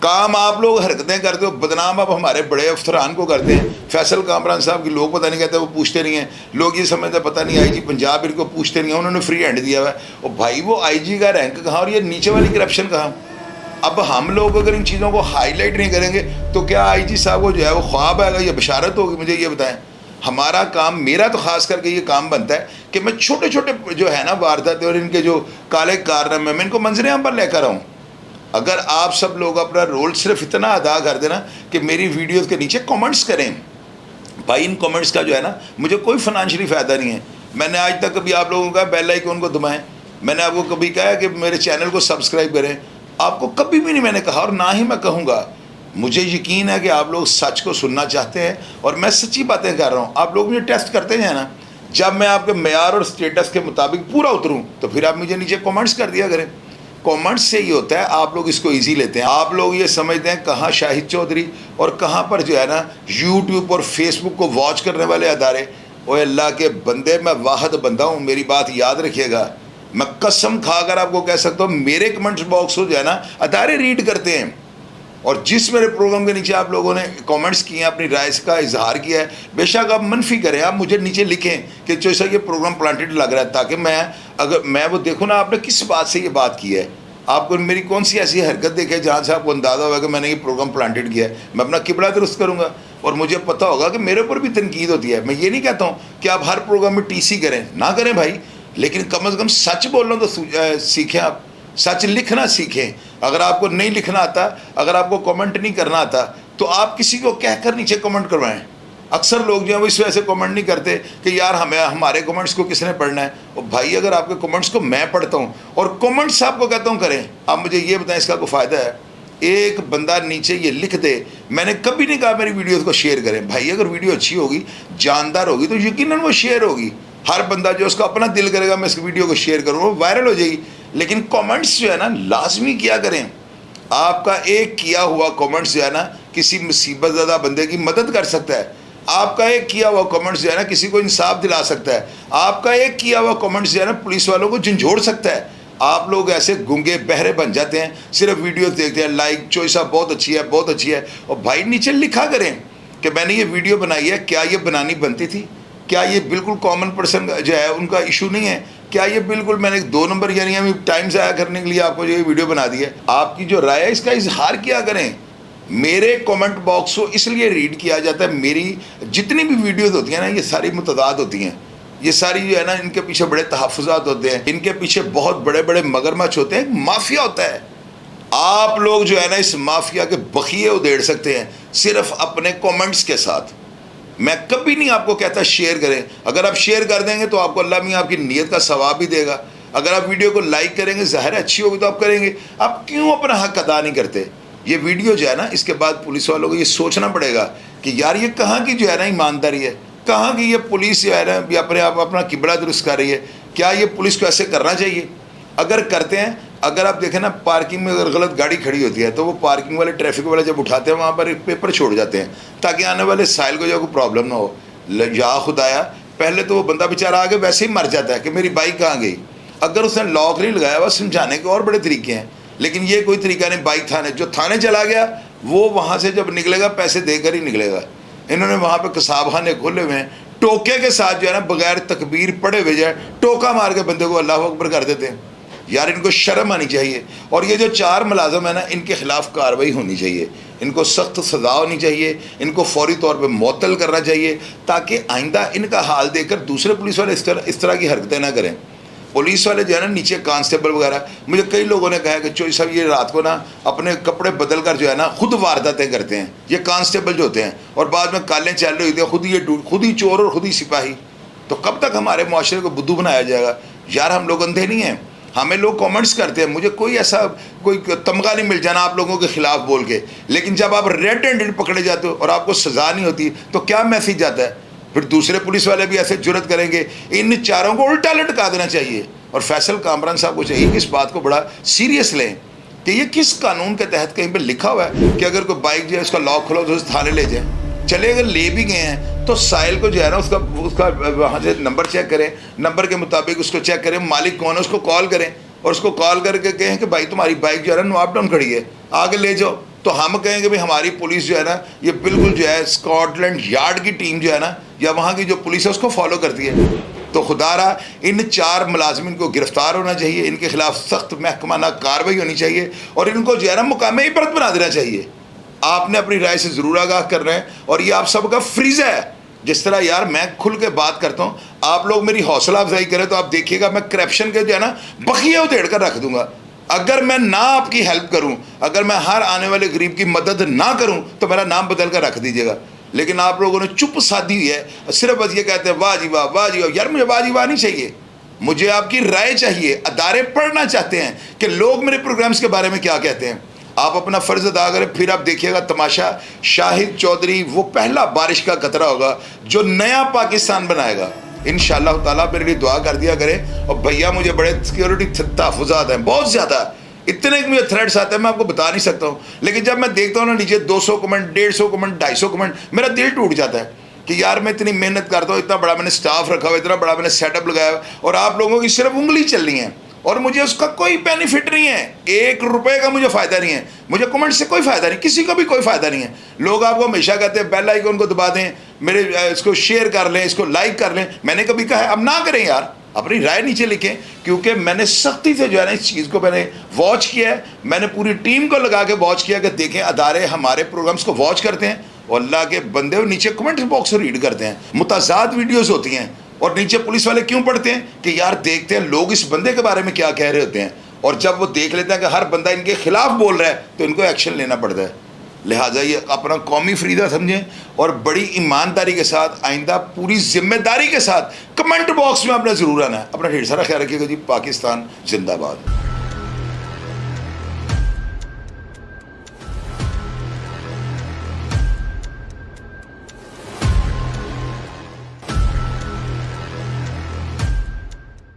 کام آپ لوگ حرکتیں کرتے ہو، بدنام آپ ہمارے بڑے افسران کو کرتے ہیں. فیصل کامران صاحب کی لوگ پتہ نہیں کہتے، وہ پوچھتے نہیں ہیں. لوگ یہ سمجھتے پتہ نہیں آئی جی پنجاب ان کو پوچھتے نہیں ہیں، انہوں نے فری ہینڈ دیا ہوا ہے. اور بھائی وہ آئی جی کا رینک کہاں اور یہ نیچے والی کرپشن کہاں؟ اب ہم لوگ اگر ان چیزوں کو ہائی لائٹ نہیں کریں گے تو کیا آئی جی صاحب کو جو ہے وہ خواب آئے گا یا بشارت ہوگی؟ مجھے یہ بتائیں. ہمارا کام، میرا تو خاص کر کے یہ کام بنتا ہے کہ میں چھوٹے چھوٹے جو ہے نا واردات اور ان کے جو کالے کارنامے میں ان کو منظر عام پر لے کر آؤں. اگر آپ سب لوگ اپنا رول صرف اتنا ادا کر دینا کہ میری ویڈیوز کے نیچے کامنٹس کریں. بھائی ان کامنٹس کا جو ہے نا مجھے کوئی فنانشلی فائدہ نہیں ہے. میں نے آج تک کبھی آپ لوگوں کا بیل آئیکن کو دبائیں، میں نے آپ کو کبھی کہا ہے کہ میرے چینل کو سبسکرائب کریں. آپ کو کبھی بھی نہیں میں نے کہا اور نہ ہی میں کہوں گا. مجھے یقین ہے کہ آپ لوگ سچ کو سننا چاہتے ہیں اور میں سچی باتیں کر رہا ہوں. آپ لوگ مجھے ٹیسٹ کرتے ہیں نا، جب میں آپ کے معیار اور سٹیٹس کے مطابق پورا اتروں تو پھر آپ مجھے نیچے کامنٹس کر دیا کریں. کامنٹس سے یہ ہوتا ہے آپ لوگ اس کو ایزی لیتے ہیں. آپ لوگ یہ سمجھتے ہیں کہاں شاہد چودھری اور کہاں پر جو ہے نا یوٹیوب اور فیس بک کو واچ کرنے والے ادارے. اوے اللہ کے بندے، میں واحد بندہ ہوں، میری بات یاد رکھیے گا. میں قسم کھا کر آپ کو کہہ سکتا ہوں میرے کمنٹس باکس کو جو ہے نا ادارے ریڈ کرتے ہیں. اور جس میرے پروگرام کے نیچے آپ لوگوں نے کامنٹس کیے ہیں، اپنی رائے کا اظہار کیا ہے، بے شک آپ منفی کریں، آپ مجھے نیچے لکھیں کہ جیسا یہ پروگرام پلانٹیڈ لگ رہا ہے، تاکہ اگر میں وہ دیکھوں نا آپ نے کس بات سے یہ بات کی ہے. آپ کو میری کون سی ایسی حرکت دیکھے جہاں سے آپ کو اندازہ ہوگا کہ میں نے یہ پروگرام پلانٹیڈ کیا ہے. میں اپنا قبلہ درست کروں گا اور مجھے پتہ ہوگا کہ میرے اوپر بھی تنقید ہوتی ہے. میں یہ نہیں کہتا ہوں کہ آپ ہر پروگرام میں ٹی سی کریں، نہ کریں بھائی، لیکن کم از کم سچ بولنا تو سیکھیں. آپ سچ لکھنا سیکھیں. اگر آپ کو نہیں لکھنا آتا، اگر آپ کو کامنٹ نہیں کرنا آتا تو آپ کسی کو کہہ کر نیچے کامنٹ کروائیں. اکثر لوگ جو ہیں وہ اس وجہ سے کامنٹ نہیں کرتے کہ یار ہمارے کامنٹس کو کس نے پڑھنا ہے. اور بھائی اگر آپ کے کامنٹس کو میں پڑھتا ہوں اور کامنٹس آپ کو کہتا ہوں کریں، آپ مجھے یہ بتائیں اس کا کوئی فائدہ ہے؟ ایک بندہ نیچے یہ لکھ دے، میں نے کبھی نہیں کہا میری ویڈیوز کو شیئر کریں. بھائی اگر ویڈیو اچھی ہوگی، جاندار ہوگی تو یقیناً وہ شیئر ہوگی. ہر بندہ جو اس کا اپنا دل کرے گا میں اس ویڈیو کو شیئر کروں، وہ وائرل ہو جائے گی. لیکن کامنٹس جو ہے نا لازمی کیا کریں. آپ کا ایک کیا ہوا کامنٹس جو ہے نا کسی مصیبت زدہ بندے کی مدد کر سکتا ہے. آپ کا ایک کیا ہوا کامنٹس جو ہے نا کسی کو انصاف دلا سکتا ہے. آپ کا ایک کیا ہوا کامنٹس جو ہے نا پولیس والوں کو جھنجھوڑ سکتا ہے. آپ لوگ ایسے گنگے بہرے بن جاتے ہیں، صرف ویڈیوز دیکھتے ہیں، لائک چوائسا بہت اچھی ہے، بہت اچھی ہے. اور بھائی نیچے لکھا کریں کہ میں نے یہ ویڈیو بنائی ہے، کیا یہ بنانی بنتی تھی؟ کیا یہ بالکل کامن پرسن جو ہے ان کا ایشو نہیں ہے؟ کیا یہ بالکل میں نے 2 نمبر یعنی ہمیں ٹائم ضائع کرنے کے لیے آپ کو یہ ویڈیو بنا دی ہے؟ آپ کی جو رائے ہے اس کا اظہار کیا کریں. میرے کامنٹ باکس کو اس لیے ریڈ کیا جاتا ہے، میری جتنی بھی ویڈیوز ہوتی ہیں نا یہ ساری متضاد ہوتی ہیں. یہ ساری جو ہے نا ان کے پیچھے بڑے تحفظات ہوتے ہیں، ان کے پیچھے بہت بڑے بڑے مگرمچھ ہوتے ہیں، ایک مافیا ہوتا ہے. آپ لوگ جو ہے نا اس مافیا کے بخیے ادھیڑ سکتے ہیں صرف اپنے کامنٹس کے ساتھ. میں کبھی نہیں آپ کو کہتا شیئر کریں. اگر آپ شیئر کر دیں گے تو آپ کو اللہ میاں آپ کی نیت کا ثواب بھی دے گا. اگر آپ ویڈیو کو لائک کریں گے، ظاہر ہے اچھی ہوگی تو آپ کریں گے. آپ کیوں اپنا حق ادا نہیں کرتے؟ یہ ویڈیو جو ہے نا اس کے بعد پولیس والوں کو یہ سوچنا پڑے گا کہ یار یہ کہاں کی جو ہے نا ایمانداری ہے، کہاں کی یہ پولیس جو ہے نا یہ اپنے آپ اپنا قبلہ درست کر رہی ہے. کیا یہ پولیس کو ایسے کرنا چاہیے؟ اگر کرتے ہیں، اگر آپ دیکھیں نا پارکنگ میں اگر غلط گاڑی کھڑی ہوتی ہے تو وہ پارکنگ والے ٹریفک والے جب اٹھاتے ہیں وہاں پر ایک پیپر چھوڑ جاتے ہیں تاکہ آنے والے سائل کو جو کوئی پرابلم نہ ہو. یا خدایا، پہلے تو وہ بندہ بیچارہ آگے ویسے ہی مر جاتا ہے کہ میری بائک کہاں گئی. اگر اس نے لاک نہیں لگایا ہوا، سمجھانے کے اور بڑے طریقے ہیں، لیکن یہ کوئی طریقہ نہیں. بائک تھانے چلا گیا، وہ وہاں سے جب نکلے گا پیسے دے کر ہی نکلے گا. انہوں نے وہاں پہ قصاب خانے کھولے ہوئے ہیں، ٹوکے کے ساتھ جو ہے نا بغیر تکبیر پڑے ہوئے جائے ٹوکا مار کے بندے کو اللہ اکبر کر دیتے ہیں. یار ان کو شرم آنی چاہیے. اور یہ جو 4 ملازم ہیں نا ان کے خلاف کارروائی ہونی چاہیے، ان کو سخت سزا ہونی چاہیے، ان کو فوری طور پہ معطل کرنا چاہیے تاکہ آئندہ ان کا حال دیکھ کر دوسرے پولیس والے اس طرح کی حرکتیں نہ کریں. پولیس والے جو ہے نا نیچے کانسٹیبل وغیرہ، مجھے کئی لوگوں نے کہا کہ چوئی صاحب یہ رات کو نا اپنے کپڑے بدل کر جو ہے نا خود وارداتیں کرتے ہیں یہ کانسٹیبل جو ہوتے ہیں، اور بعد میں کالیں چل رہی ہوتی ہیں، خود ہی چور اور خود ہی سپاہی. تو کب تک ہمارے معاشرے کو بدھو بنایا جائے گا؟ یار ہم لوگ اندھے نہیں ہیں. ہمیں لوگ کامنٹس کرتے ہیں، مجھے کوئی ایسا کوئی تمغہ نہیں مل جانا آپ لوگوں کے خلاف بول کے، لیکن جب آپ ریڈ ہینڈڈ پکڑے جاتے ہو اور آپ کو سزا نہیں ہوتی تو کیا میسیج جاتا ہے؟ پھر دوسرے پولیس والے بھی ایسے جرت کریں گے. ان 4 کو الٹا لٹکا دینا چاہیے. اور فیصل کامران صاحب کو چاہیے کہ اس بات کو بڑا سیریس لیں کہ یہ کس قانون کے تحت کہیں پہ لکھا ہوا ہے کہ اگر کوئی بائک جو ہے اس کا لاک کھولو تو اسے تھانے لے جائیں. چلے اگر لے بھی گئے ہیں تو سائل کو جو ہے نا اس کا وہاں سے نمبر چیک کریں، نمبر کے مطابق اس کو چیک کریں، مالک کون ہے اس کو کال کریں اور اس کو کال کر کے کہیں کہ بھائی تمہاری بائک جو ہے نا نواب ٹاؤن کھڑی ہے، آگے لے جاؤ. تو ہم کہیں گے بھائی ہماری پولیس جو ہے نا یہ بالکل جو ہے اسکاٹ لینڈ یارڈ کی ٹیم جو ہے نا یا وہاں کی جو پولیس ہے اس کو فالو کرتی ہے. تو خدا را ان 4 ملازمین کو گرفتار ہونا چاہیے, ان کے خلاف سخت محکمانہ کارروائی ہونی چاہیے اور ان کو جو ہے نا مقام عبرت بنا دینا چاہیے. آپ نے اپنی رائے سے ضرور آگاہ کرنا ہے اور یہ آپ سب کا فریضہ ہے. جس طرح یار میں کھل کے بات کرتا ہوں, آپ لوگ میری حوصلہ افزائی کریں تو آپ دیکھیے گا میں کرپشن کے جو ہے نا بخیے ادھیڑ کر رکھ دوں گا. اگر میں نہ آپ کی ہیلپ کروں, اگر میں ہر آنے والے غریب کی مدد نہ کروں تو میرا نام بدل کر رکھ دیجیے گا. لیکن آپ لوگوں نے چپ سادھی ہوئی ہے, صرف بس یہ کہتے ہیں واہ جی واہ واہ جی واہ. یار مجھے واہ جی واہ نہیں چاہیے, مجھے آپ کی رائے چاہیے. ادارے پڑھنا چاہتے ہیں کہ لوگ میرے پروگرامز کے بارے میں کیا کہتے ہیں. آپ اپنا فرض ادا کریں, پھر آپ دیکھیے گا تماشا. شاہد چودھری وہ پہلا بارش کا قطرہ ہوگا جو نیا پاکستان بنائے گا. انشاءاللہ تعالیٰ میرے لیے دعا کر دیا کرے. اور بھیا مجھے بڑے سیکیورٹی تحفظات ہیں, بہت زیادہ, اتنے مجھے تھریٹس آتے ہیں میں آپ کو بتا نہیں سکتا ہوں. لیکن جب میں دیکھتا ہوں نا نیچے 200 کمنٹ, 150 کمنٹ, 250 کمنٹ, میرا دل ٹوٹ جاتا ہے کہ یار میں اتنی محنت کرتا ہوں, اتنا بڑا میں نے سٹاف رکھا ہوا, اتنا بڑا میں نے سیٹ اپ لگایا ہوا, اور آپ لوگوں کی صرف انگلی چل رہی ہیں اور مجھے اس کا کوئی بینیفٹ نہیں ہے. 1 روپے کا مجھے فائدہ نہیں ہے. مجھے کمنٹ سے کوئی فائدہ نہیں, کسی کو بھی کوئی فائدہ نہیں ہے. لوگ آپ کو ہمیشہ کہتے ہیں بیل آئیکن کو دبا دیں, میرے اس کو شیئر کر لیں, اس کو لائک کر لیں. میں نے کبھی کہا ہے اب نہ کریں یار, اپنی رائے نیچے لکھیں. کیونکہ میں نے سختی سے جو ہے نا اس چیز کو میں نے واچ کیا ہے, میں نے پوری ٹیم کو لگا کے واچ کیا کہ دیکھیں ادارے ہمارے پروگرامز کو واچ کرتے ہیں اور اللہ کے بندے وہ نیچے کمنٹ باکس ریڈ کرتے ہیں. متضاد ویڈیوز ہوتی ہیں اور نیچے پولیس والے کیوں پڑھتے ہیں کہ یار دیکھتے ہیں لوگ اس بندے کے بارے میں کیا کہہ رہے ہوتے ہیں, اور جب وہ دیکھ لیتے ہیں کہ ہر بندہ ان کے خلاف بول رہا ہے تو ان کو ایکشن لینا پڑتا ہے. لہٰذا یہ اپنا قومی فریضہ سمجھیں اور بڑی ایمانداری کے ساتھ آئندہ پوری ذمہ داری کے ساتھ کمنٹ باکس میں اپنا ضرور آنا ہے. اپنا ڈھیر سارا خیال رکھیے گا جی. پاکستان زندہ باد.